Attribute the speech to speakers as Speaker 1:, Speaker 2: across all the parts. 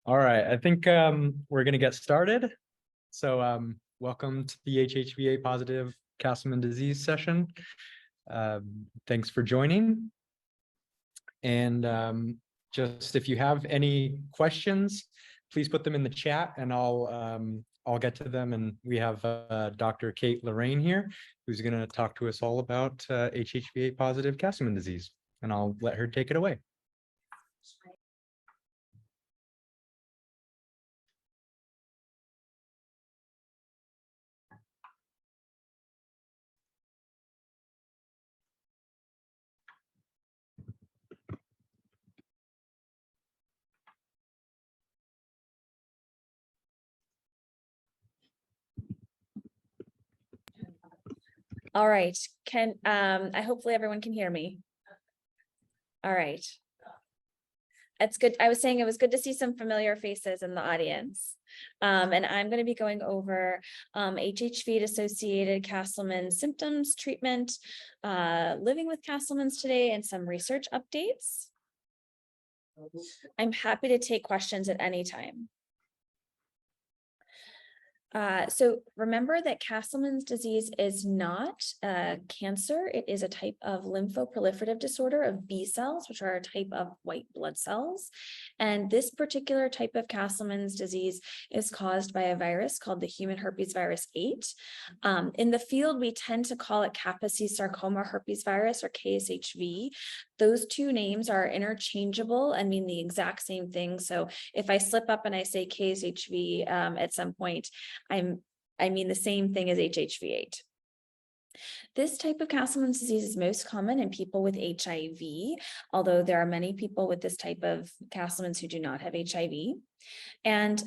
Speaker 1: All right, I think we're going to get started. So welcome to the HHV8 positive Castleman disease session. Thanks for joining. And just if you have any questions, please put them in the chat and I'll get to them. And we have Dr. Kate Lorraine here, who's going to talk to us all about HHV8 positive Castleman disease. And I'll let her take it away.
Speaker 2: All right, I hopefully everyone can hear me. All right. It's good. I was saying it was good to see some familiar faces in the audience. And I'm going to be going over HHV8 associated Castleman symptoms, treatment, living with Castleman's today, and some research updates. I'm happy to take questions at any time. So remember that Castleman's disease is not cancer. It is a type of lymphoproliferative disorder of B cells, which are a type of white blood cells. And this particular type of Castleman's disease is caused by a virus called the human herpes virus 8. In the field, we tend to call it Kaposi sarcoma herpes virus, or KSHV. Those two names are interchangeable and mean the exact same thing. So if I slip up and I say KSHV at some point, I mean the same thing as HHV8. This type of Castleman's disease is most common in people with HIV, although there are many people with this type of Castleman's who do not have HIV. And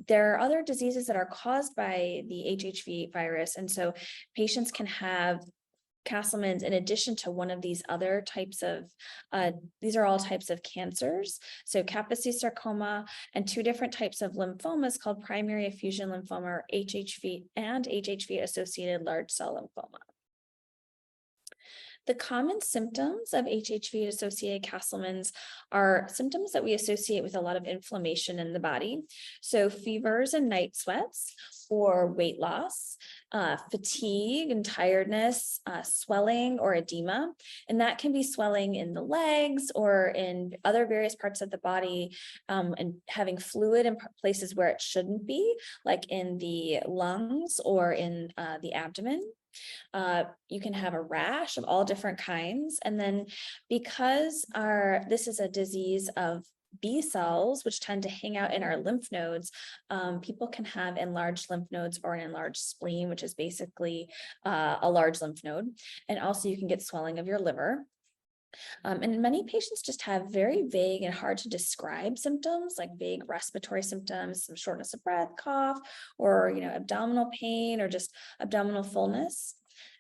Speaker 2: there are other diseases that are caused by the HHV8 virus. And so patients can have Castleman's in addition to one of these other types of, these are all types of cancers. So Kaposi sarcoma and two different types of lymphomas called primary effusion lymphoma, or HHV, and HHV associated large cell lymphoma. The common symptoms of HHV associated Castleman's are symptoms that we associate with a lot of inflammation in the body. So fevers and night sweats, or weight loss, fatigue and tiredness, swelling or edema. And that can be swelling in the legs or in other various parts of the body, and having fluid in places where it shouldn't be, like in the lungs or in the abdomen. You can have a rash of all different kinds. And then because this is a disease of B cells, which tend to hang out in our lymph nodes, people can have enlarged lymph nodes or an enlarged spleen, which is basically a large lymph node. And also you can get swelling of your liver. And many patients just have very vague and hard to describe symptoms, like vague respiratory symptoms, some shortness of breath, cough, or abdominal pain, or just abdominal fullness.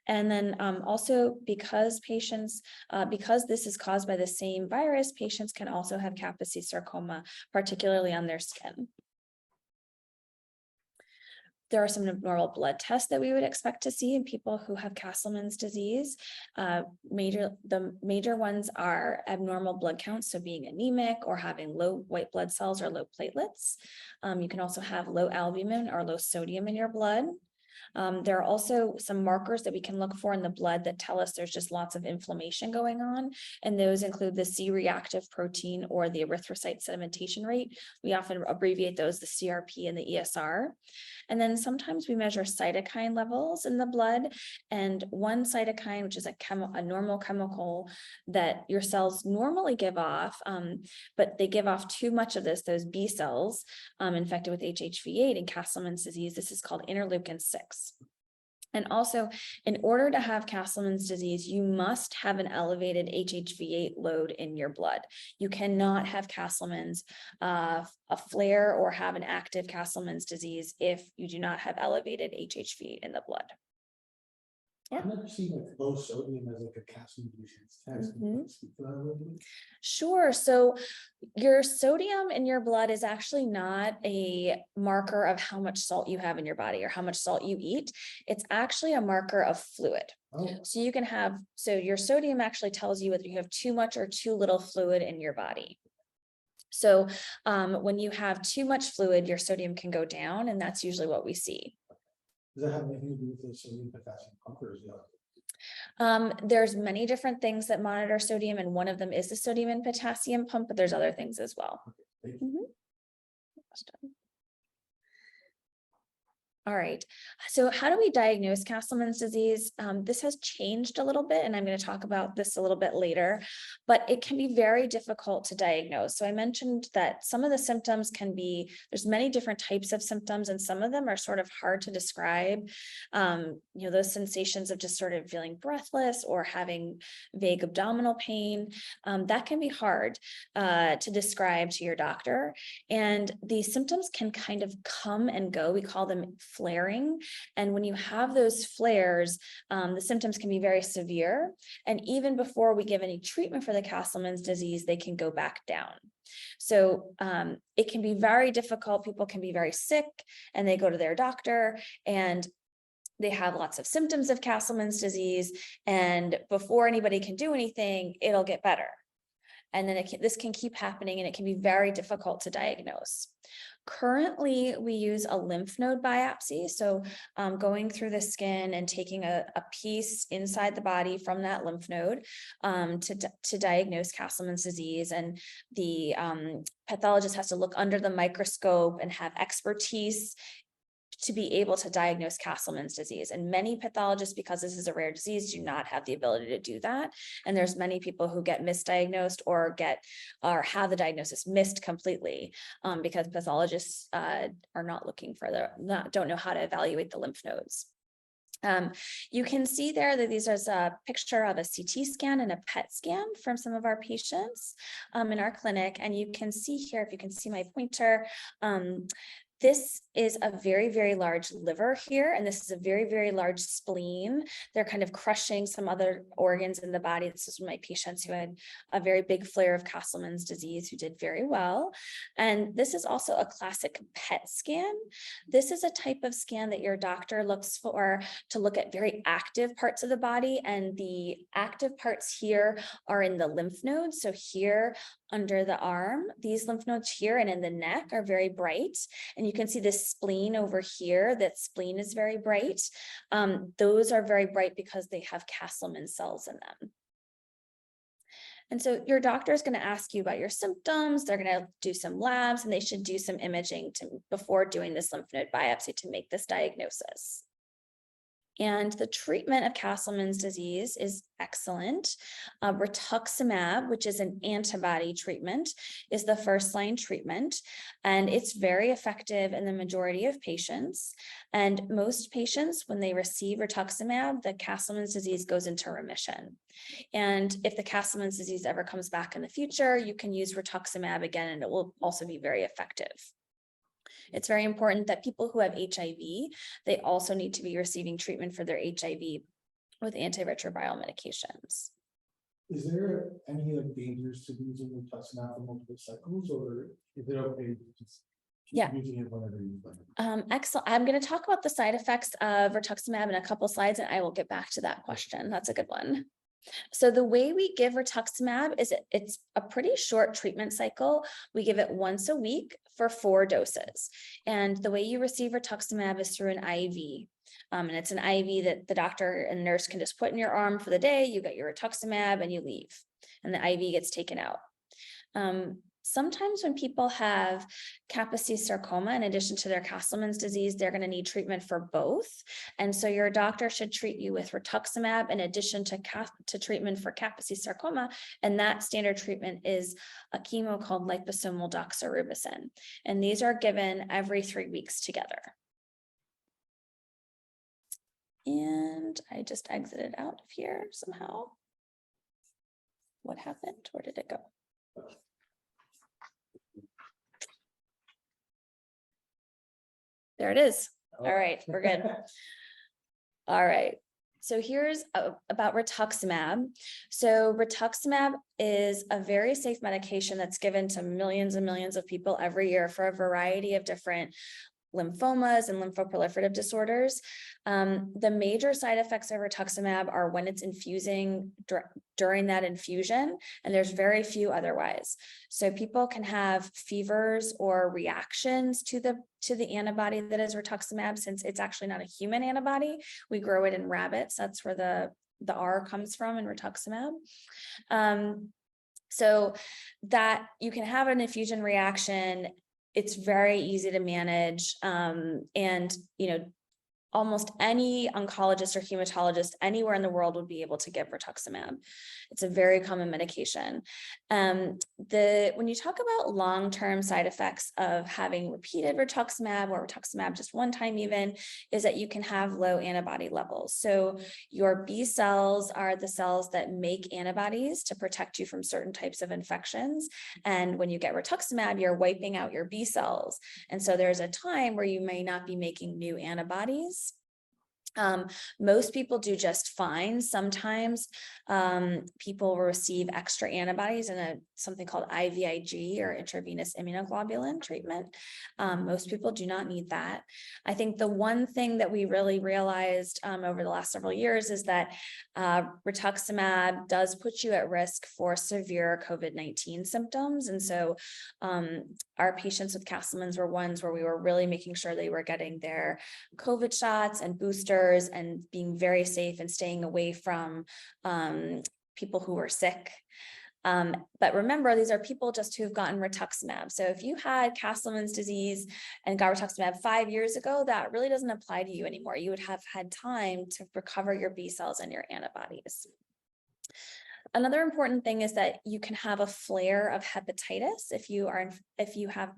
Speaker 2: And then also because this is caused by the same virus, patients can also have Kaposi sarcoma, particularly on their skin. There are some abnormal blood tests that we would expect to see in people who have Castleman's disease. The major ones are abnormal blood counts, so being anemic or having low white blood cells or low platelets. You can also have low albumin or low sodium in your blood. There are also some markers that we can look for in the blood that tell us there's just lots of inflammation going on. And those include the C-reactive protein or the erythrocyte sedimentation rate. We often abbreviate those, the CRP and the ESR. And then sometimes we measure cytokine levels in the blood. And one cytokine, which is a normal chemical that your cells normally give off, but they give off too much of those B cells infected with HHV8 and Castleman's disease. This is called interleukin 6. And also, in order to have Castleman's disease, you must have an elevated HHV8 load in your blood. You cannot have Castleman's, a flare, or have an active Castleman's disease if you do not have elevated HHV8 in the blood. Yeah.
Speaker 3: I've never seen like low sodium as like a Castleman disease test. Can you speak to that a little bit?
Speaker 2: Sure. So your sodium in your blood is actually not a marker of how much salt you have in your body or how much salt you eat. It's actually a marker of fluid.
Speaker 3: Oh,
Speaker 2: So you can have, so your sodium actually tells you whether you have too much or too little fluid in your body. So when you have too much fluid, your sodium can go down, and that's usually what we see.
Speaker 3: does that have anything to do with the sodium potassium pump or is it?
Speaker 2: There's many different things that monitor sodium, and one of them is the sodium and potassium pump, but there's other things as well.
Speaker 3: Thank you.
Speaker 2: All right. So how do we diagnose Castleman's disease? This has changed a little bit, and I'm going to talk about this a little bit later, but it can be very difficult to diagnose. So I mentioned that some of the symptoms can be, there's many different types of symptoms, and some of them are sort of hard to describe. Those sensations of just sort of feeling breathless or having vague abdominal pain, that can be hard to describe to your doctor. And these symptoms can kind of come and go. We call them flaring. And when you have those flares, the symptoms can be very severe. And even before we give any treatment for the Castleman's disease, they can go back down. So it can be very difficult. People can be very sick and they go to their doctor and they have lots of symptoms of Castleman's disease. And before anybody can do anything, it'll get better. And then this can keep happening and it can be very difficult to diagnose. Currently, we use a lymph node biopsy. So going through the skin and taking a piece inside the body from that lymph node to diagnose Castleman's disease. And the pathologist has to look under the microscope and have expertise to be able to diagnose Castleman's disease. And many pathologists, because this is a rare disease, do not have the ability to do that. And there's many people who get misdiagnosed or have the diagnosis missed completely because pathologists are not looking for don't know how to evaluate the lymph nodes. You can see there that these is a picture of a CT scan and a PET scan from some of our patients in our clinic. And you can see here, if you can see my pointer, this is a very, very large liver here, and this is a very, very large spleen. They're kind of crushing some other organs in the body. This is my patients who had a very big flare of Castleman's disease who did very well. And this is also a classic PET scan. This is a type of scan that your doctor looks for to look at very active parts of the body, and the active parts here are in the lymph nodes. So here under the arm, these lymph nodes here and in the neck are very bright. And you can see this spleen over here, that spleen is very bright. Those are very bright because they have Castleman cells in them. And so your doctor is going to ask you about your symptoms. They're going to do some labs, and they should do some imaging before doing this lymph node biopsy to make this diagnosis. And the treatment of Castleman's disease is excellent. Rituximab, which is an antibody treatment, is the first-line treatment, and it's very effective in the majority of patients. And most patients, when they receive rituximab, the Castleman's disease goes into remission. And if the Castleman's disease ever comes back in the future, you can use rituximab again, and it will also be very effective. It's very important that people who have HIV, they also need to be receiving treatment for their HIV with antiretroviral medications.
Speaker 3: Is there any like dangers to using rituximab for multiple cycles, or is it okay to just keep using it whenever you like?
Speaker 2: Excellent. I'm going to talk about the side effects of rituximab in a couple slides, and I will get back to that question. That's a good one. So the way we give rituximab is it's a pretty short treatment cycle. We give it once a week for 4 doses. And the way you receive rituximab is through an IV. And it's an IV that the doctor and nurse can just put in your arm for the day. You get your rituximab and you leave, and the IV gets taken out. Sometimes when people have Kaposi sarcoma, in addition to their Castleman's disease, they're going to need treatment for both. And so your doctor should treat you with rituximab in addition to treatment for Kaposi sarcoma. And that standard treatment is a chemo called liposomal doxorubicin. And these are given every 3 weeks together. And I just exited out of here somehow. What happened? Where did it go? There it is. All right, we're good. All right. So here's about rituximab. So rituximab is a very safe medication that's given to millions and millions of people every year for a variety of different lymphomas and lymphoproliferative disorders. The major side effects of rituximab are when it's infusing during that infusion, and there's very few otherwise. So people can have fevers or reactions to the antibody that is rituximab, since it's actually not a human antibody. We grow it in rabbits. That's where the R comes from in rituximab. So that you can have an infusion reaction. It's very easy to manage. And, almost any oncologist or hematologist anywhere in the world would be able to give rituximab. It's a very common medication. When you talk about long-term side effects of having repeated rituximab or rituximab just one time even, is that you can have low antibody levels. So your B cells are the cells that make antibodies to protect you from certain types of infections. And when you get rituximab, you're wiping out your B cells. And so there's a time where you may not be making new antibodies. Most people do just fine. Sometimes people receive extra antibodies in something called IVIG or intravenous immunoglobulin treatment. Most people do not need that. I think the one thing that we really realized over the last several years is that rituximab does put you at risk for severe COVID-19 symptoms. And so our patients with Castleman's were ones where we were really making sure they were getting their COVID shots and boosters and being very safe and staying away from people who were sick. But remember, these are people just who've gotten rituximab. So if you had Castleman's disease and got rituximab 5 years ago, that really doesn't apply to you anymore. You would have had time to recover your B cells and your antibodies. Another important thing is that you can have a flare of hepatitis if you have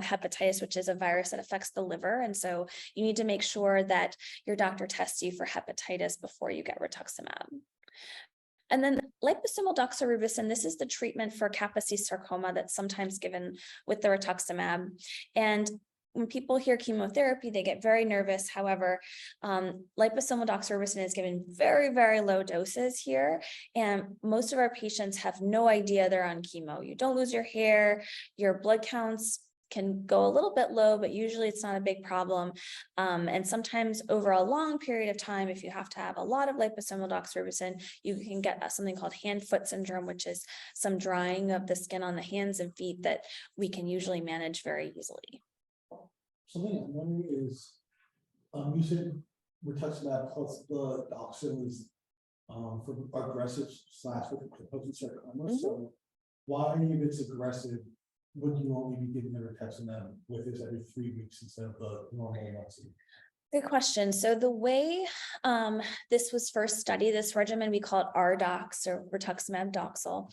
Speaker 2: hepatitis, which is a virus that affects the liver. And so you need to make sure that your doctor tests you for hepatitis before you get rituximab. And then liposomal doxorubicin, this is the treatment for Kaposi sarcoma that's sometimes given with the rituximab. And when people hear chemotherapy, they get very nervous. However, liposomal doxorubicin is given very, very low doses here. And most of our patients have no idea they're on chemo. You don't lose your hair, your blood counts can go a little bit low, but usually it's not a big problem. And sometimes over a long period of time, if you have to have a lot of liposomal doxorubicin, you can get something called hand-foot syndrome, which is some drying of the skin on the hands and feet that we can usually manage very easily.
Speaker 3: Something I'm wondering is, you said rituximab plus the doxin is for aggressive / Kaposi sarcoma. So why, if it's aggressive, would you only be giving the rituximab with this every 3 weeks instead of the normal once a week?
Speaker 2: Good question. So the way this was first studied, this regimen, we call it RDox or rituximab doxil.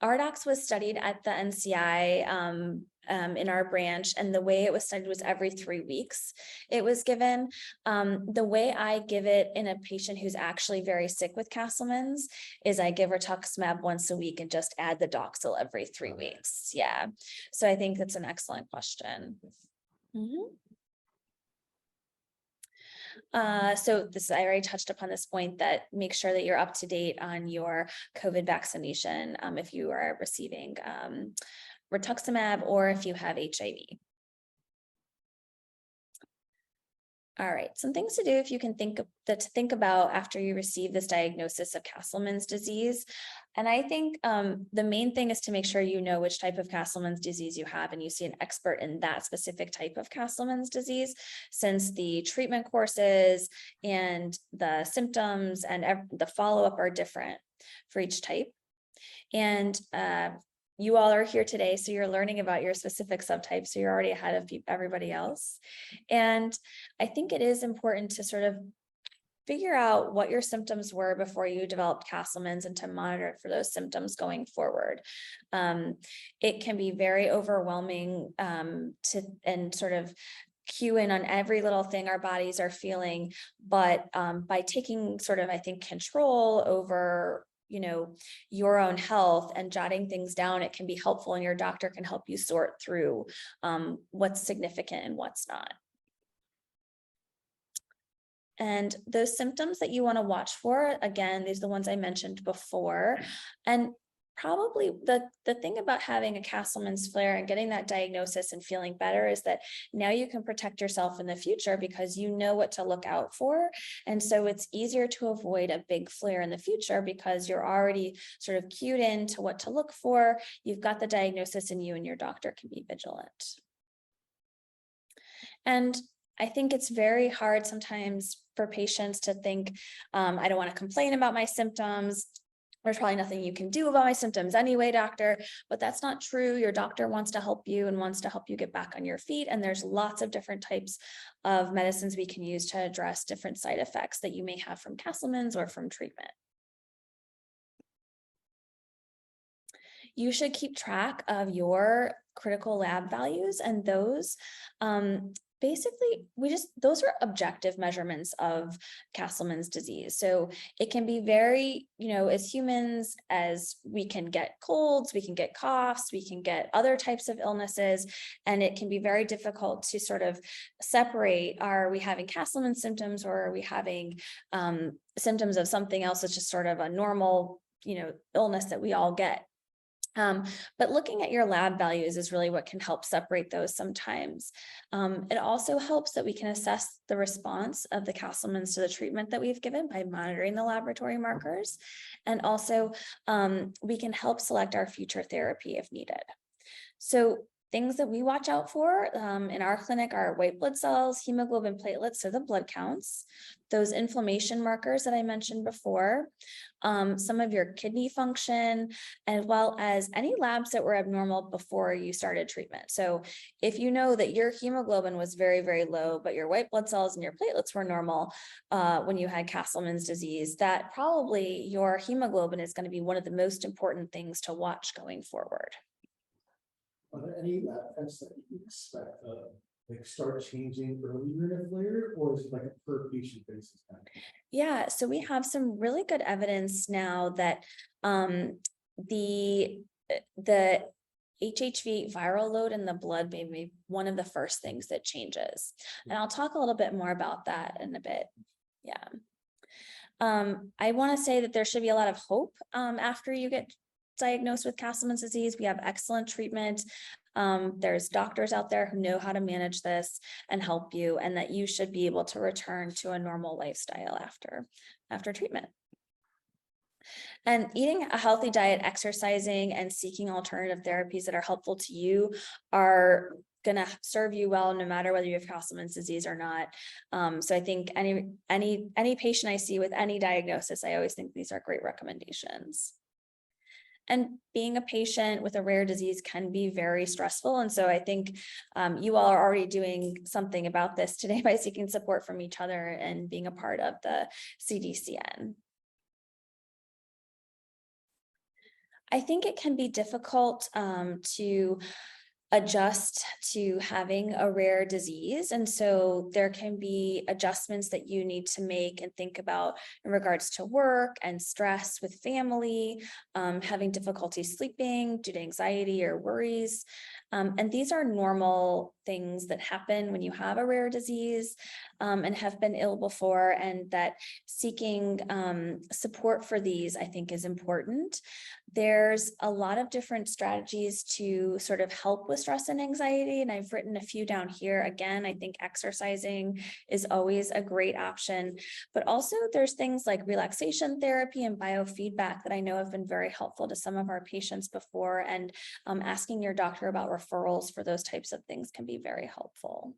Speaker 2: RDox was studied at the NCI in our branch, and the way it was studied was every 3 weeks it was given. The way I give it in a patient who's actually very sick with Castleman's is I give rituximab once a week and just add the doxil every 3 weeks. Yeah, so I think that's an excellent question. So I already touched upon this point, that make sure that you're up to date on your COVID vaccination if you are receiving rituximab or if you have HIV. All right, some things to do if you can think about after you receive this diagnosis of Castleman's disease. And I think the main thing is to make sure you know which type of Castleman's disease you have and you see an expert in that specific type of Castleman's disease, since the treatment courses and the symptoms and the follow-up are different for each type. And you all are here today, so you're learning about your specific subtypes, so you're already ahead of everybody else. And I think it is important to sort of figure out what your symptoms were before you developed Castleman's and to monitor for those symptoms going forward. It can be very overwhelming and sort of cue in on every little thing our bodies are feeling, but by taking sort of, I think, control over your own health and jotting things down, it can be helpful, and your doctor can help you sort through what's significant and what's not. And those symptoms that you want to watch for, again, these are the ones I mentioned before. And probably the thing about having a Castleman's flare and getting that diagnosis and feeling better is that now you can protect yourself in the future because you know what to look out for. And so it's easier to avoid a big flare in the future because you're already sort of cued into what to look for. You've got the diagnosis and you and your doctor can be vigilant. And I think it's very hard sometimes for patients to think, I don't want to complain about my symptoms. There's probably nothing you can do about my symptoms anyway, doctor, but that's not true. Your doctor wants to help you and wants to help you get back on your feet. And there's lots of different types of medicines we can use to address different side effects that you may have from Castleman's or from treatment. You should keep track of your critical lab values, and those basically, those are objective measurements of Castleman's disease. So it can be very, as humans, as we can get colds, we can get coughs, we can get other types of illnesses, and it can be very difficult to sort of separate, are we having Castleman's symptoms or are we having symptoms of something else that's just sort of a normal, illness that we all get. But looking at your lab values is really what can help separate those sometimes. It also helps that we can assess the response of the Castleman's to the treatment that we've given by monitoring the laboratory markers. And also we can help select our future therapy if needed. So things that we watch out for in our clinic are white blood cells, hemoglobin platelets, so the blood counts, those inflammation markers that I mentioned before, some of your kidney function, as well as any labs that were abnormal before you started treatment. So if you know that your hemoglobin was very, very low, but your white blood cells and your platelets were normal when you had Castleman's disease, that probably your hemoglobin is going to be one of the most important things to watch going forward.
Speaker 3: Are there any lab tests that you expect to start changing earlier in a flare, or is it like a per patient basis?
Speaker 2: Yeah, so we have some really good evidence now that the HHV8 viral load in the blood may be one of the first things that changes. And I'll talk a little bit more about that in a bit. Yeah. I want to say that there should be a lot of hope after you get diagnosed with Castleman's disease. We have excellent treatment. There's doctors out there who know how to manage this and help you, and that you should be able to return to a normal lifestyle after treatment. And eating a healthy diet, exercising, and seeking alternative therapies that are helpful to you are going to serve you well, no matter whether you have Castleman's disease or not. So I think any patient I see with any diagnosis, I always think these are great recommendations. And being a patient with a rare disease can be very stressful. And so I think you all are already doing something about this today by seeking support from each other and being a part of the CDCN. I think it can be difficult to adjust to having a rare disease. And so there can be adjustments that you need to make and think about in regards to work and stress with family, having difficulty sleeping due to anxiety or worries. And these are normal things that happen when you have a rare disease and have been ill before, and that seeking support for these, I think, is important. There's a lot of different strategies to sort of help with stress and anxiety, and I've written a few down here. Again, I think exercising is always a great option, but also there's things like relaxation therapy and biofeedback that I know have been very helpful to some of our patients before, and asking your doctor about referrals for those types of things can be very helpful.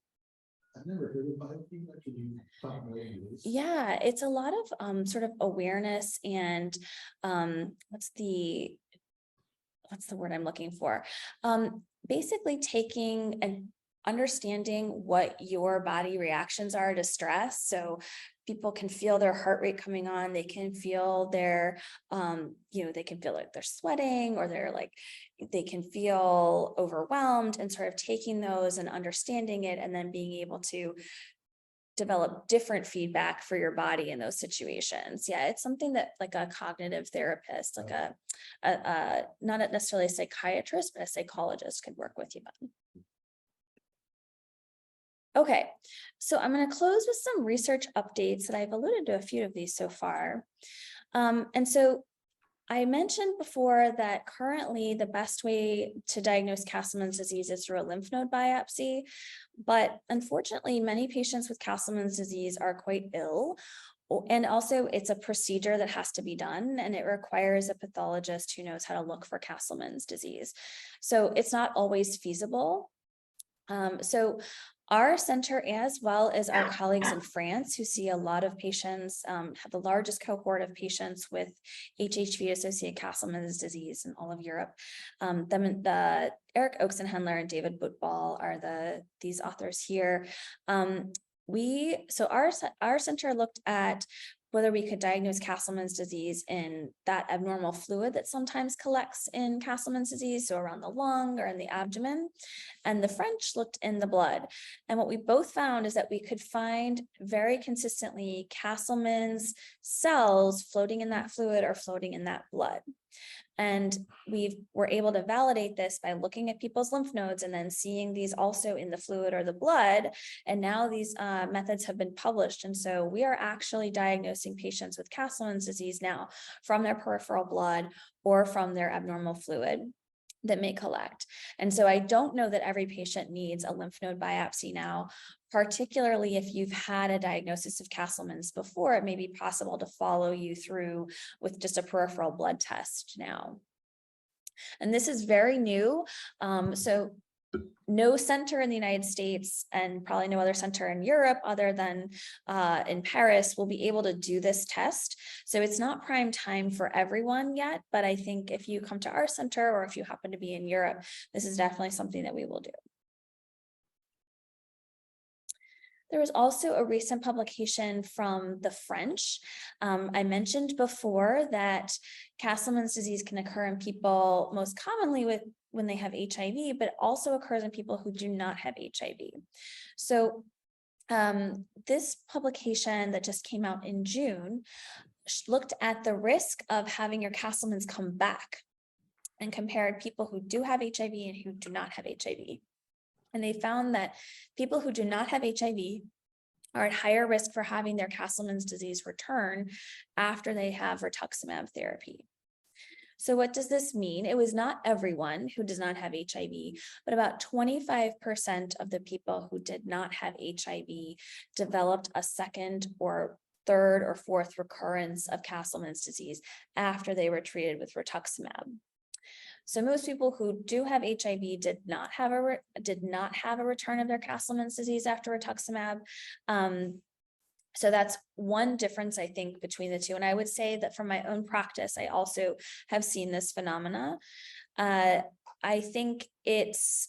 Speaker 3: I've never heard of biofeedback. Can you talk more about this?
Speaker 2: Yeah, it's a lot of sort of awareness and what's the word I'm looking for? Basically taking and understanding what your body reactions are to stress. So people can feel their heart rate coming on, they can feel their, they can feel like they're sweating, or they can feel overwhelmed, and sort of taking those and understanding it, and then being able to develop different feedback for your body in those situations. Yeah, it's something that like a cognitive therapist, like a not necessarily a psychiatrist, but a psychologist could work with you on. Okay, so I'm going to close with some research updates that I've alluded to a few of these so far. And so I mentioned before that currently the best way to diagnose Castleman's disease is through a lymph node biopsy, but unfortunately, many patients with Castleman's disease are quite ill. And also it's a procedure that has to be done, and it requires a pathologist who knows how to look for Castleman's disease. So it's not always feasible. So our center, as well as our colleagues in France who see a lot of patients, have the largest cohort of patients with HHV-associated Castleman's disease in all of Europe. The Eric Oaksenhendler and David Bootball are these authors here. So our center looked at whether we could diagnose Castleman's disease in that abnormal fluid that sometimes collects in Castleman's disease, so around the lung or in the abdomen. And the French looked in the blood. And what we both found is that we could find very consistently Castleman's cells floating in that fluid or floating in that blood. And we were able to validate this by looking at people's lymph nodes and then seeing these also in the fluid or the blood. And now these methods have been published. And so we are actually diagnosing patients with Castleman's disease now from their peripheral blood or from their abnormal fluid that may collect. And so I don't know that every patient needs a lymph node biopsy now, particularly if you've had a diagnosis of Castleman's before. It may be possible to follow you through with just a peripheral blood test now. And this is very new. So no center in the United States and probably no other center in Europe other than in Paris will be able to do this test. So it's not prime time for everyone yet, but I think if you come to our center or if you happen to be in Europe, this is definitely something that we will do. There was also a recent publication from the French. I mentioned before that Castleman's disease can occur in people most commonly when they have HIV, but also occurs in people who do not have HIV. So this publication that just came out in June looked at the risk of having your Castleman's come back and compared people who do have HIV and who do not have HIV. And they found that people who do not have HIV are at higher risk for having their Castleman's disease return after they have rituximab therapy. So what does this mean? It was not everyone who does not have HIV, but about 25% of the people who did not have HIV developed a second or third or fourth recurrence of Castleman's disease after they were treated with rituximab. So most people who do have HIV did not have a return of their Castleman's disease after rituximab. So that's one difference, I think, between the two. And I would say that from my own practice, I also have seen this phenomena. I think it's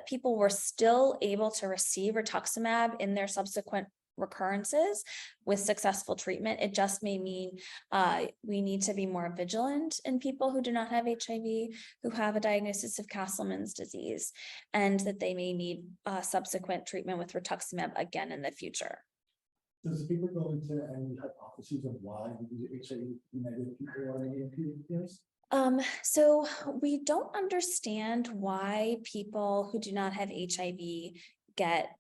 Speaker 2: people were still able to receive rituximab in their subsequent recurrences with successful treatment. It just may mean we need to be more vigilant in people who do not have HIV, who have a diagnosis of Castleman's disease, and that they may need subsequent treatment with rituximab again in the future.
Speaker 3: Does the paper go into any hypotheses of why the HIV-negative people are AMPs?
Speaker 2: So we don't understand why people who do not have HIV get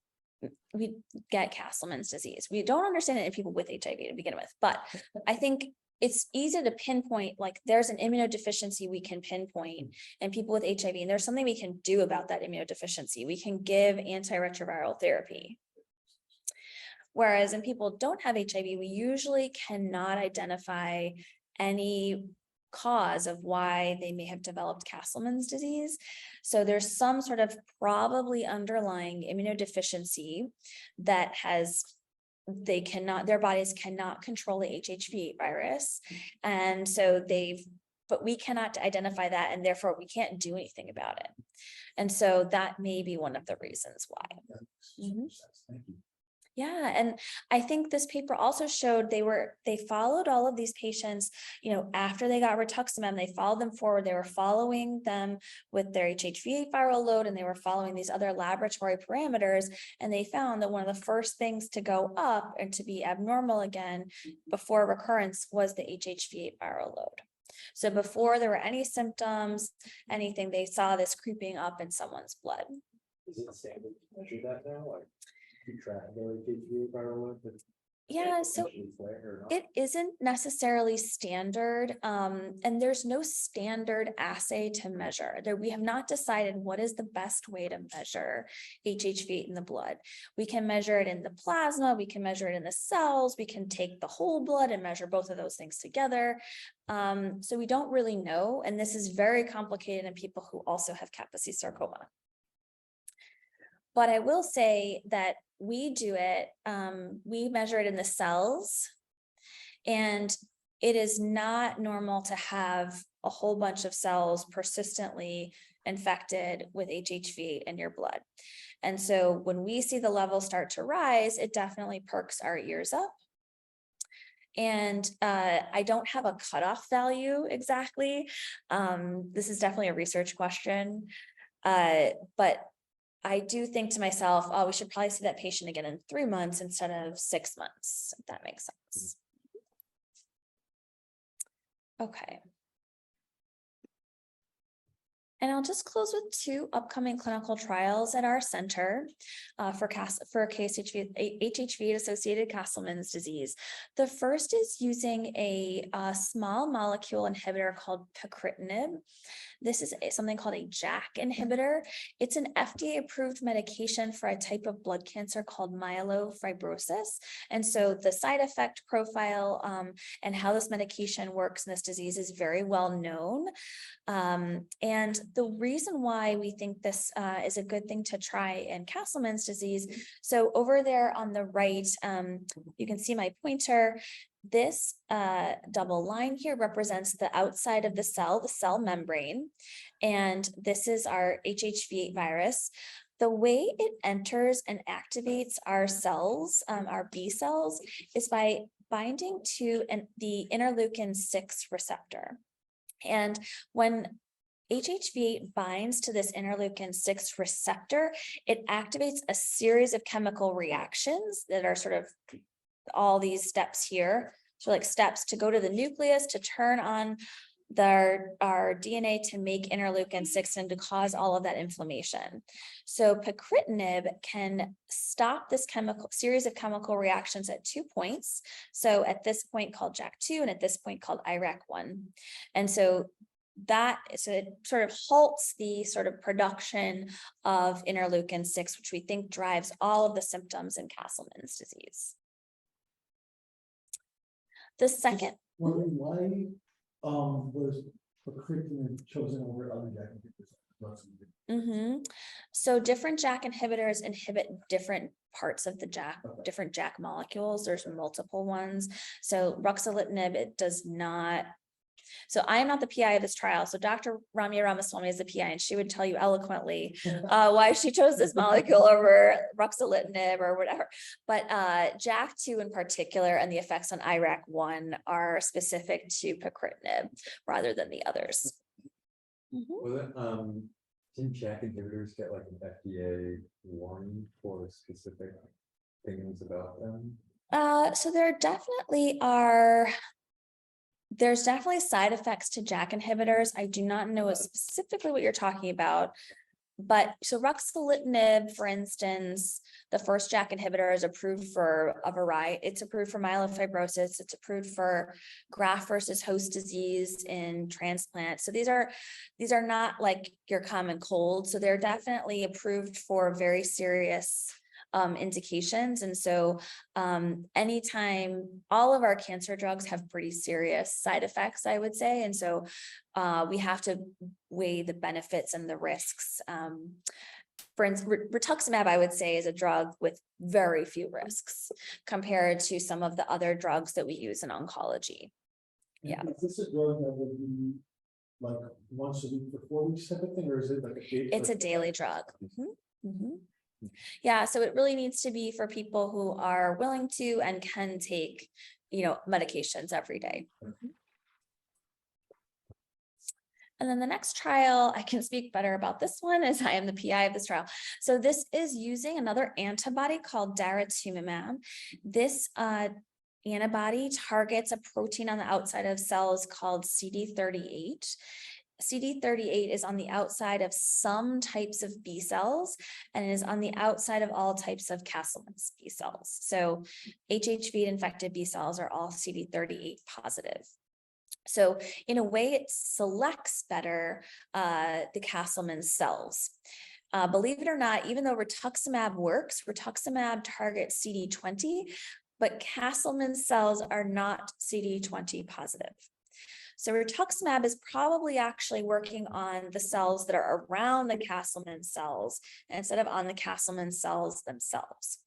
Speaker 2: Castleman's disease. We don't understand it in people with HIV to begin with, but I think it's easy to pinpoint, like there's an immunodeficiency we can pinpoint in people with HIV, and there's something we can do about that immunodeficiency. We can give antiretroviral therapy. Whereas in people who don't have HIV, we usually cannot identify any cause of why they may have developed Castleman's disease. So there's some sort of probably underlying immunodeficiency that their bodies cannot control the HHV8 virus. And so but we cannot identify that, and therefore we can't do anything about it. And so that may be one of the reasons why.
Speaker 3: Mm-hmm. Thank you.
Speaker 2: Yeah, and I think this paper also showed they followed all of these patients, after they got rituximab, they followed them forward. They were following them with their HHV8 viral load, and they were following these other laboratory parameters. And they found that one of the first things to go up and to be abnormal again before recurrence was the HHV8 viral load. So before there were any symptoms, anything, they saw this creeping up in someone's blood.
Speaker 4: Is it standard to measure that now, like keep track of their HHV viral load?
Speaker 2: Yeah, so it isn't necessarily standard, and there's no standard assay to measure. We have not decided what is the best way to measure HHV8 in the blood. We can measure it in the plasma, we can measure it in the cells, we can take the whole blood and measure both of those things together. So we don't really know, and this is very complicated in people who also have Kaposi sarcoma. But I will say that we do it, we measure it in the cells, and it is not normal to have a whole bunch of cells persistently infected with HHV8 in your blood. And so when we see the levels start to rise, it definitely perks our ears up. And I don't have a cutoff value exactly. This is definitely a research question, but I do think to myself, oh, we should probably see that patient again in 3 months instead of 6 months, if that makes sense. Okay. And I'll just close with 2 upcoming clinical trials at our center for HHV8 Associated Castleman's disease. The first is using a small molecule inhibitor called pacritinib. This is something called a JAK inhibitor. It's an FDA-approved medication for a type of blood cancer called myelofibrosis. And so the side effect profile and how this medication works in this disease is very well known. And the reason why we think this is a good thing to try in Castleman's disease, so over there on the right, you can see my pointer. This double line here represents the outside of the cell membrane, and this is our HHV8 virus. The way it enters and activates our cells, our B cells, is by binding to the interleukin-6 receptor. And when HHV8 binds to this interleukin-6 receptor, it activates a series of chemical reactions that are sort of all these steps here. So like steps to go to the nucleus, to turn on our DNA to make interleukin-6 and to cause all of that inflammation. So pacritinib can stop this series of chemical reactions at 2 points. So at this point called JAK2 and at this point called IRAK1. And so it sort of halts the sort of production of interleukin-6, which we think drives all of the symptoms in Castleman's disease. The second.
Speaker 3: Why was pacritinib chosen over other JAK inhibitors?
Speaker 2: So different JAK inhibitors inhibit different parts of the JAK, different JAK molecules. There's multiple ones. So ruxolitinib, it does not. So I am not the PI of this trial. So Dr. Ramya Ramaswamy is the PI, and she would tell you eloquently why she chose this molecule over ruxolitinib or whatever. But JAK2 in particular and the effects on IRAK1 are specific to pacritinib rather than the others.
Speaker 4: Didn't JAK inhibitors get like an FDA warning for specific things about them?
Speaker 2: So there definitely are. There's definitely side effects to JAK inhibitors. I do not know specifically what you're talking about, but so ruxolitinib, for instance, the first JAK inhibitor is approved for a variety. It's approved for myelofibrosis. It's approved for graft versus host disease in transplant. So these are not like your common cold. So they're definitely approved for very serious indications. And so anytime, all of our cancer drugs have pretty serious side effects, I would say. And so we have to weigh the benefits and the risks. For instance, rituximab, I would say, is a drug with very few risks compared to some of the other drugs that we use in oncology. Yeah.
Speaker 3: Is this a drug that would be like once a week for 4 weeks type of thing, or is it like a daily?
Speaker 2: It's a daily drug. Yeah, so it really needs to be for people who are willing to and can take, medications every day. And then the next trial, I can speak better about this one as I am the PI of this trial. So this is using another antibody called daratumumab. This antibody targets a protein on the outside of cells called CD38. CD38 is on the outside of some types of B cells and is on the outside of all types of Castleman's B cells. So HHV infected B cells are all CD38 positive. So in a way, it selects better the Castleman cells. Believe it or not, even though rituximab works, rituximab targets CD20, but Castleman cells are not CD20 positive. So rituximab is probably actually working on the cells that are around the Castleman cells instead of on the Castleman cells themselves.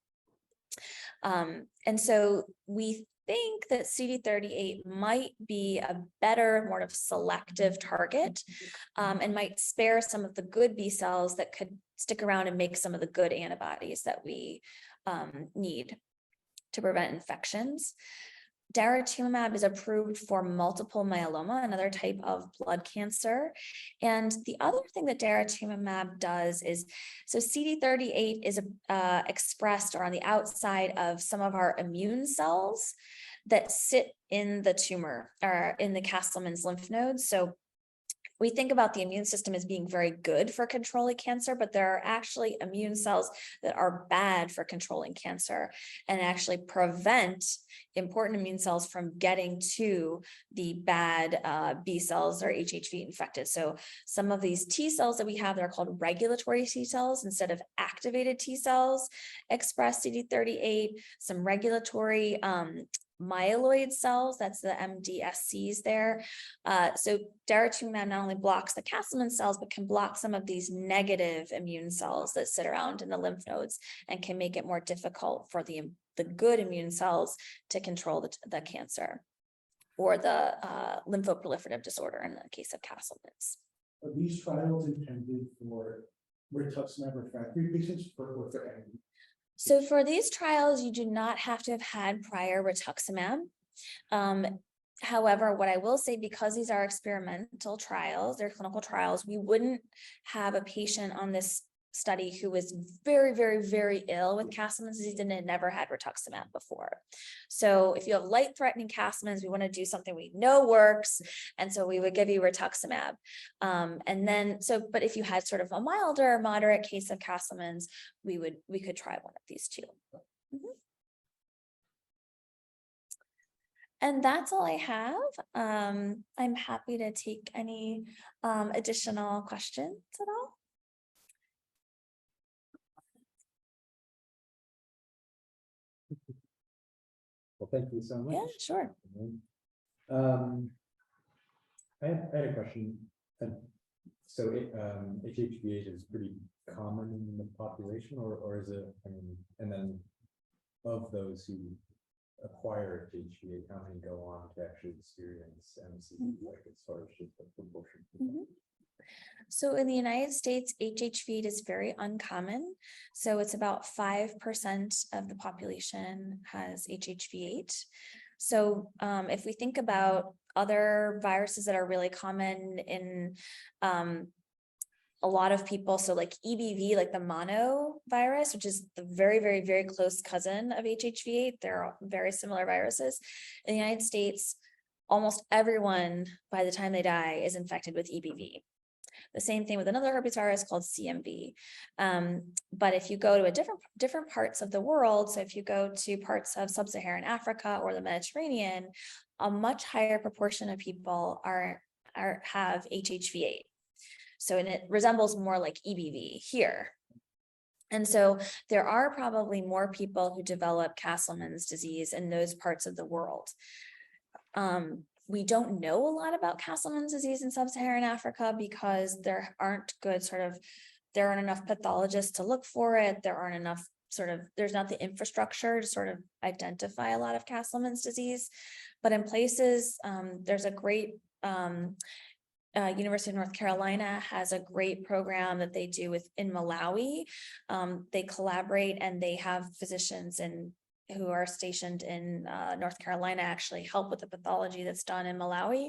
Speaker 2: And so we think that CD38 might be a better, more of selective target, and might spare some of the good B cells that could stick around and make some of the good antibodies that we need to prevent infections. Daratumumab is approved for multiple myeloma, another type of blood cancer. And the other thing that daratumumab does is, so CD38 is expressed or on the outside of some of our immune cells that sit in the tumor or in the Castleman's lymph nodes. So we think about the immune system as being very good for controlling cancer, but there are actually immune cells that are bad for controlling cancer and actually prevent important immune cells from getting to the bad B cells or HHV infected. So some of these T cells that we have that are called regulatory T cells instead of activated T cells express CD38, some regulatory myeloid cells, that's the MDSCs there. So daratumumab not only blocks the Castleman cells, but can block some of these negative immune cells that sit around in the lymph nodes and can make it more difficult for the good immune cells to control the cancer or the lymphoproliferative disorder in the case of Castleman's.
Speaker 3: Are these trials intended for rituximab refractory patients or for any?
Speaker 2: So for these trials, you do not have to have had prior rituximab. However, what I will say, because these are experimental trials, they're clinical trials, we wouldn't have a patient on this study who was very, very, very ill with Castleman's disease and had never had rituximab before. So if you have light-threatening Castleman's, we want to do something we know works, and so we would give you rituximab. But if you had sort of a milder or moderate case of Castleman's, we could try one of these two. And that's all I have. I'm happy to take any additional questions at all.
Speaker 4: Well, thank you so much.
Speaker 2: Yeah, sure.
Speaker 4: I had a question. So HHV8 is pretty common in the population, or is it, I mean, and then of those who acquire HHV8, how many go on to actually experience MCD, like as far as just the proportion?
Speaker 2: So in the United States, HHV8 is very uncommon. So it's about 5% of the population has HHV8. So if we think about other viruses that are really common in a lot of people, so like EBV, like the mono virus, which is the very, very, very close cousin of HHV8, they're very similar viruses. In the United States, almost everyone by the time they die is infected with EBV. The same thing with another herpes virus called CMV. But if you go to different parts of the world, so if you go to parts of sub-Saharan Africa or the Mediterranean, a much higher proportion of people have HHV8. So it resembles more like EBV here. And so there are probably more people who develop Castleman's disease in those parts of the world. We don't know a lot about Castleman's disease in sub-Saharan Africa because there aren't enough pathologists to look for it. There aren't enough there's not the infrastructure to sort of identify a lot of Castleman's disease. But in places, there's a great, University of North Carolina has a great program that they do in Malawi. They collaborate and they have physicians who are stationed in North Carolina actually help with the pathology that's done in Malawi.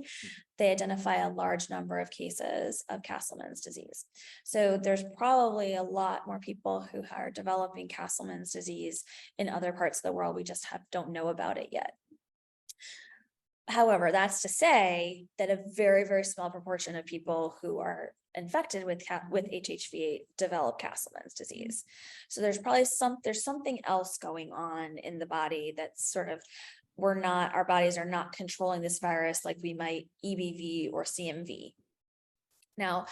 Speaker 2: They identify a large number of cases of Castleman's disease. So there's probably a lot more people who are developing Castleman's disease in other parts of the world. We just don't know about it yet. However, that's to say that a very, very small proportion of people who are infected with HHV8 develop Castleman's disease. So there's probably there's something else going on in the body that's sort of, our bodies are not controlling this virus like we might EBV or CMV. Now,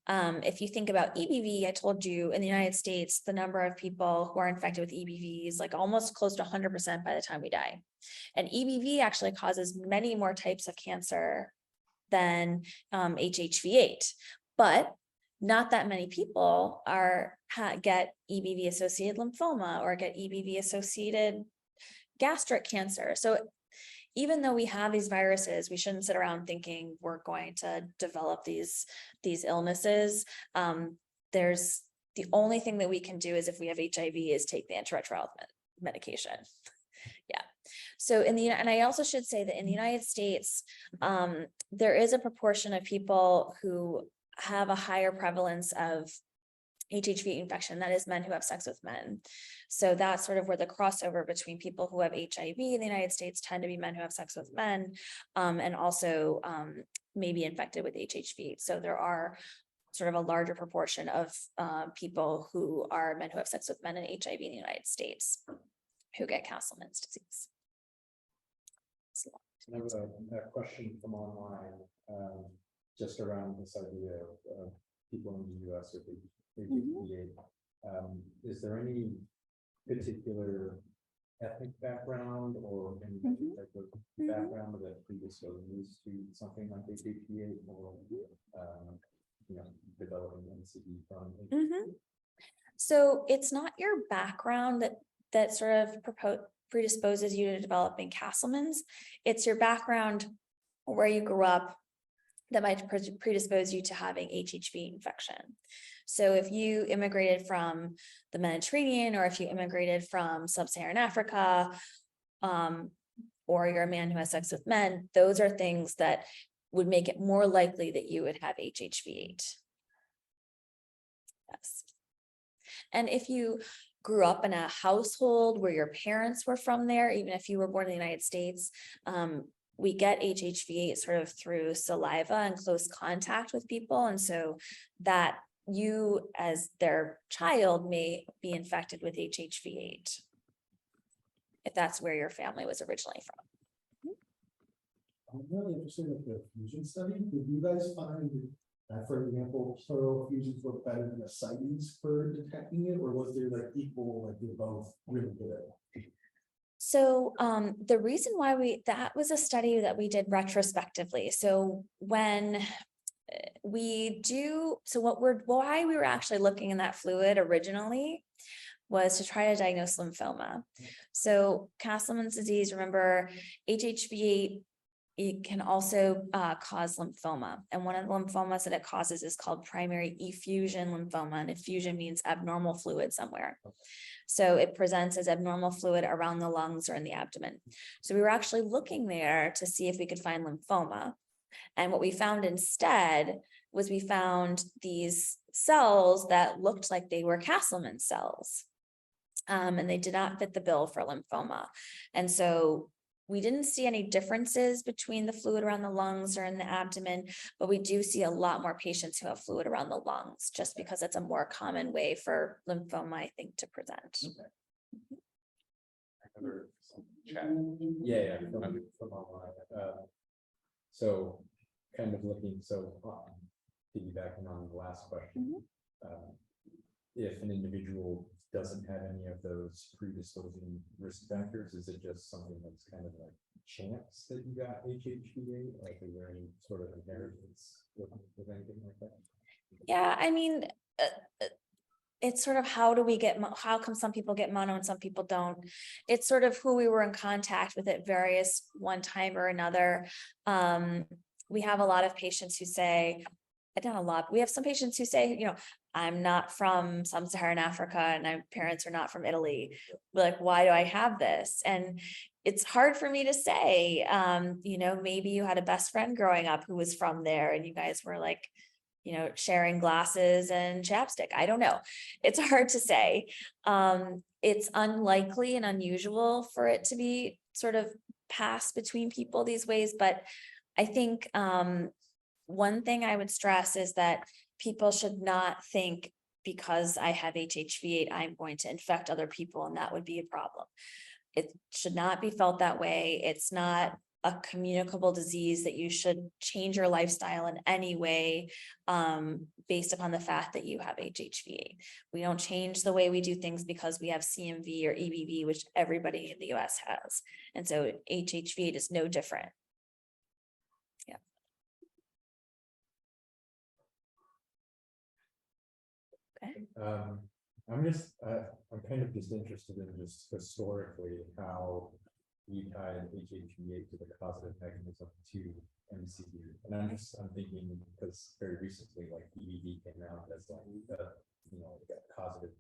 Speaker 2: if you think about EBV, I told you in the United States, the number of people who are infected with EBV is like almost close to 100% by the time we die. And EBV actually causes many more types of cancer than HHV8, but not that many people get EBV associated lymphoma or get EBV associated gastric cancer. So even though we have these viruses, we shouldn't sit around thinking we're going to develop these illnesses. There's the only thing that we can do is if we have HIV is take the antiretroviral medication. Yeah. So and I also should say that in the United States, there is a proportion of people who have a higher prevalence of HHV infection, that is men who have sex with men. So that's sort of where the crossover between people who have HIV in the United States tend to be men who have sex with men, and also may be infected with HHV. So there are sort of a larger proportion of people who are men who have sex with men and HIV in the United States who get Castleman's disease.
Speaker 4: I have a question from online, just around this idea of people in the US with HHV8. Is there any particular ethnic background or any type of background that predisposes to something like HHV8 or developing MCD from HHV8?
Speaker 2: So it's not your background that sort of predisposes you to developing Castleman's. It's your background, where you grew up, that might predispose you to having HHV infection. So if you immigrated from the Mediterranean, or if you immigrated from sub-Saharan Africa, or you're a man who has sex with men, those are things that would make it more likely that you would have HHV8. Yes. And if you grew up in a household where your parents were from there, even if you were born in the United States, we get HHV8 sort of through saliva and close contact with people. And so that you as their child may be infected with HHV8, if that's where your family was originally from.
Speaker 3: I'm really interested in the fusion study. Did you guys find that, for example, pleural fusions were better than ascites for detecting it, or was there like equal, like they're both really good?
Speaker 2: So the reason why that was a study that we did retrospectively. So when why we were actually looking in that fluid originally was to try to diagnose lymphoma. So Castleman's disease, remember, HHV8, it can also cause lymphoma. And one of the lymphomas that it causes is called primary effusion lymphoma. And effusion means abnormal fluid somewhere. So it presents as abnormal fluid around the lungs or in the abdomen. So we were actually looking there to see if we could find lymphoma. And what we found instead was we found these cells that looked like they were Castleman cells. And they did not fit the bill for lymphoma. And so we didn't see any differences between the fluid around the lungs or in the abdomen, but we do see a lot more patients who have fluid around the lungs, just because it's a more common way for lymphoma, I think, to present.
Speaker 4: Yeah, from online. So kind of looking, piggybacking on the last question, if an individual doesn't have any of those predisposing risk factors, is it just something that's kind of like chance that you got HHV8? Like, is there any sort of inheritance with anything like that?
Speaker 2: Yeah, I mean, it's sort of how come some people get mono and some people don't? It's sort of who we were in contact with at various one time or another. We have a lot of patients who say, we have some patients who say, I'm not from sub-Saharan Africa and my parents are not from Italy. We're like, why do I have this? And it's hard for me to say, maybe you had a best friend growing up who was from there and you guys were like, sharing glasses and chapstick. I don't know. It's hard to say. It's unlikely and unusual for it to be sort of pass between people these ways, but I think one thing I would stress is that people should not think because I have HHV8, I'm going to infect other people and that would be a problem. It should not be felt that way. It's not a communicable disease that you should change your lifestyle in any way based upon the fact that you have HHV8. We don't change the way we do things because we have CMV or EBV, which everybody in the US has. And so HHV8 is no different. Yeah. Okay.
Speaker 4: I'm kind of just interested in just historically how we tied HHV8 to the causative mechanism to MCD. And I'm thinking because very recently, like EBV came out as like like a causative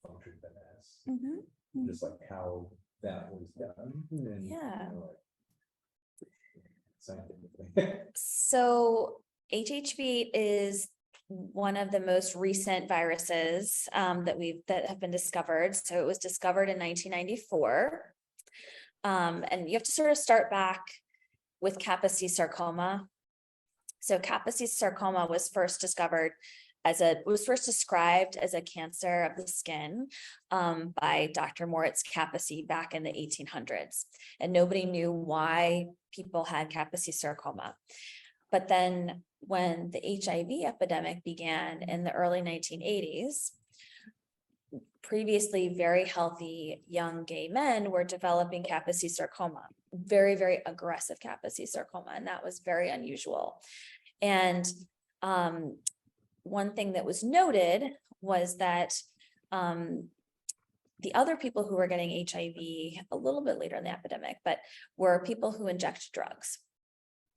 Speaker 4: function MS, just like how that was done. And,
Speaker 2: Yeah.
Speaker 4: Scientifically.
Speaker 2: So HHV8 is one of the most recent viruses that have been discovered. So it was discovered in 1994. And you have to sort of start back with Kaposi sarcoma. So Kaposi sarcoma was first described as a cancer of the skin by Dr. Moritz Kaposi back in the 1800s. And nobody knew why people had Kaposi sarcoma. But then when the HIV epidemic began in the early 1980s, previously very healthy young gay men were developing Kaposi sarcoma, very, very aggressive Kaposi sarcoma, and that was very unusual. And one thing that was noted was that the other people who were getting HIV a little bit later in the epidemic, but were people who inject drugs.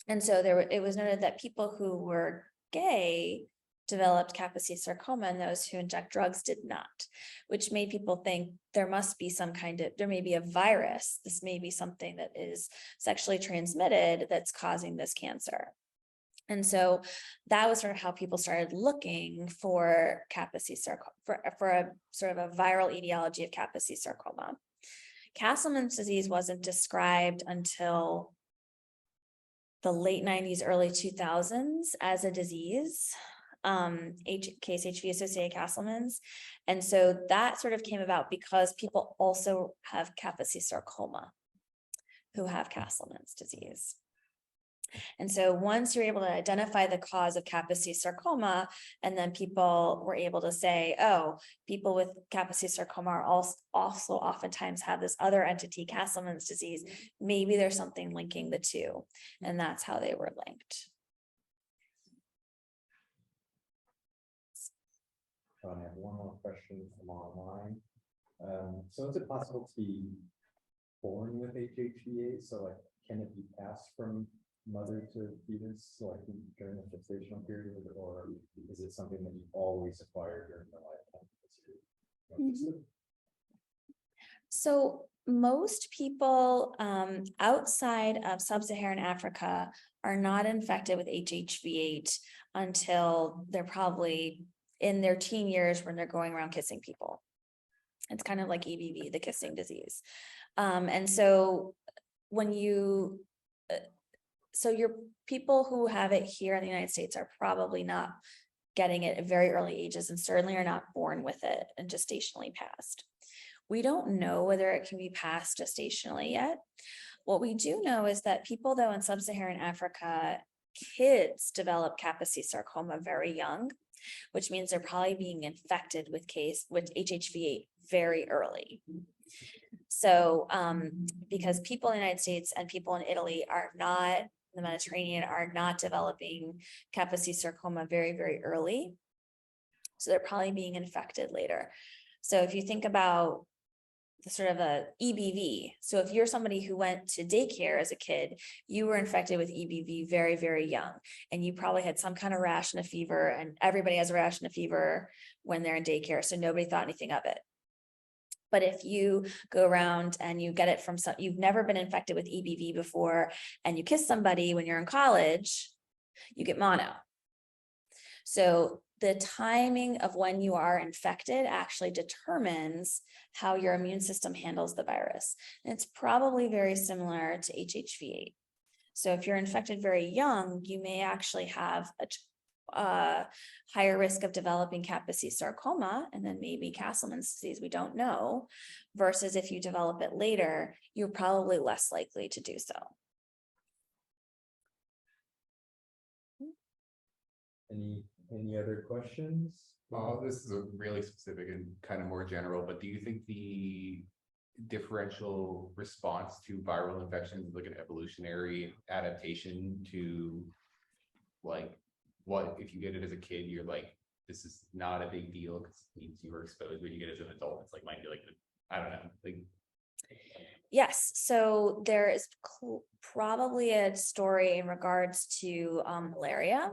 Speaker 2: And so it was noted that people who were gay developed Kaposi sarcoma and those who inject drugs did not, which made people think there may be a virus. This may be something that is sexually transmitted that's causing this cancer. And so that was sort of how people started looking for Kaposi sarcoma, for a sort of a viral etiology of Kaposi sarcoma. Castleman's disease wasn't described until the late 90s, early 2000s as a disease. Case HV associated Castleman's. And so that sort of came about because people also have Kaposi sarcoma who have Castleman's disease. And so once you're able to identify the cause of Kaposi sarcoma, and then people were able to say, oh, people with Kaposi sarcoma are also oftentimes have this other entity, Castleman's disease, maybe there's something linking the two. And that's how they were linked.
Speaker 4: I have one more question from online. So is it possible to be born with HHV8? So like, can it be passed from mother to fetus, like during the gestational period, or is it something that you always acquire during the lifetime?
Speaker 2: So most people outside of sub-Saharan Africa are not infected with HHV8 until they're probably in their teen years when they're going around kissing people. It's kind of like EBV, the kissing disease. And so when so your people who have it here in the United States are probably not getting it at very early ages and certainly are not born with it and gestationally passed. We don't know whether it can be passed gestationally yet. What we do know is that people, though, in sub-Saharan Africa, kids develop Kaposi sarcoma very young, which means they're probably being infected with HHV8 very early. So because people in the United States and people in Italy are not, the Mediterranean, are not developing Kaposi sarcoma very, very early. So they're probably being infected later. So if you think about the sort of a EBV, so if you're somebody who went to daycare as a kid, you were infected with EBV very, very young, and you probably had some kind of rash and a fever, and everybody has a rash and a fever when they're in daycare, so nobody thought anything of it. But if you go around and you get it from you've never been infected with EBV before, and you kiss somebody when you're in college, you get mono. So the timing of when you are infected actually determines how your immune system handles the virus. And it's probably very similar to HHV8. So if you're infected very young, you may actually have a higher risk of developing Kaposi sarcoma and then maybe Castleman's disease, we don't know, versus if you develop it later, you're probably less likely to do so.
Speaker 4: Any other questions?
Speaker 5: This is a really specific and kind of more general, but do you think the differential response to viral infections is like an evolutionary adaptation to, like, what if you get it as a kid, you're like, this is not a big deal because it means you were exposed. When you get it as an adult, it's like, might be like, I don't know, like.
Speaker 2: Yes, so there is probably a story in regards to malaria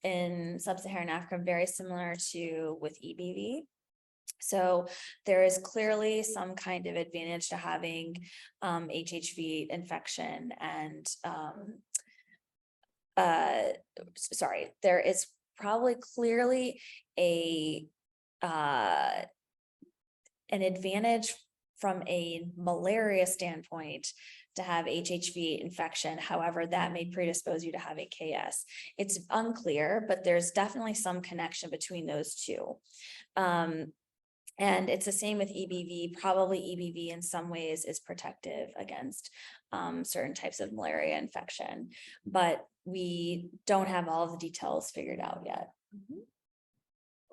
Speaker 2: in sub-Saharan Africa, very similar to with EBV. So there is clearly some kind of advantage to having HHV infection and there is probably clearly an advantage from a malaria standpoint to have HHV infection. However, that may predispose you to have a KS. It's unclear, but there's definitely some connection between those two. And it's the same with EBV. Probably EBV in some ways is protective against certain types of malaria infection, but we don't have all the details figured out yet.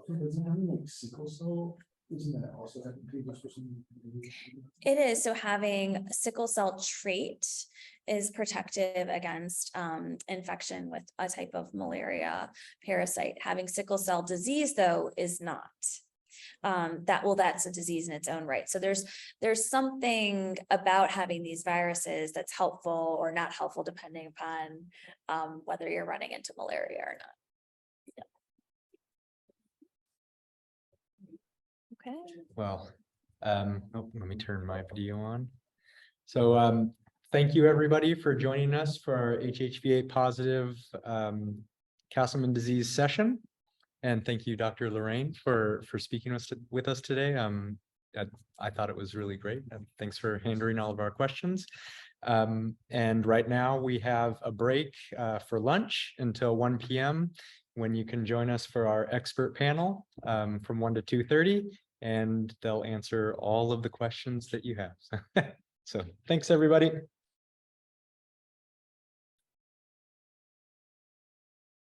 Speaker 3: Doesn't having like sickle cell, isn't that also advantageous for some?
Speaker 2: It is. So having sickle cell trait is protective against infection with a type of malaria parasite. Having sickle cell disease, though, is not. That's a disease in its own right. So there's something about having these viruses that's helpful or not helpful, depending upon whether you're running into malaria or not. Yeah. Okay.
Speaker 1: Well, let me turn my video on. So thank you, everybody, for joining us for our HHV8 positive Castleman disease session. And thank you, Dr. Lorraine, for speaking with us today. I thought it was really great. And thanks for handling all of our questions. And right now we have a break for lunch until 1 p.m. when you can join us for our expert panel from 1 to 2:30, and they'll answer all of the questions that you have. So thanks, everybody.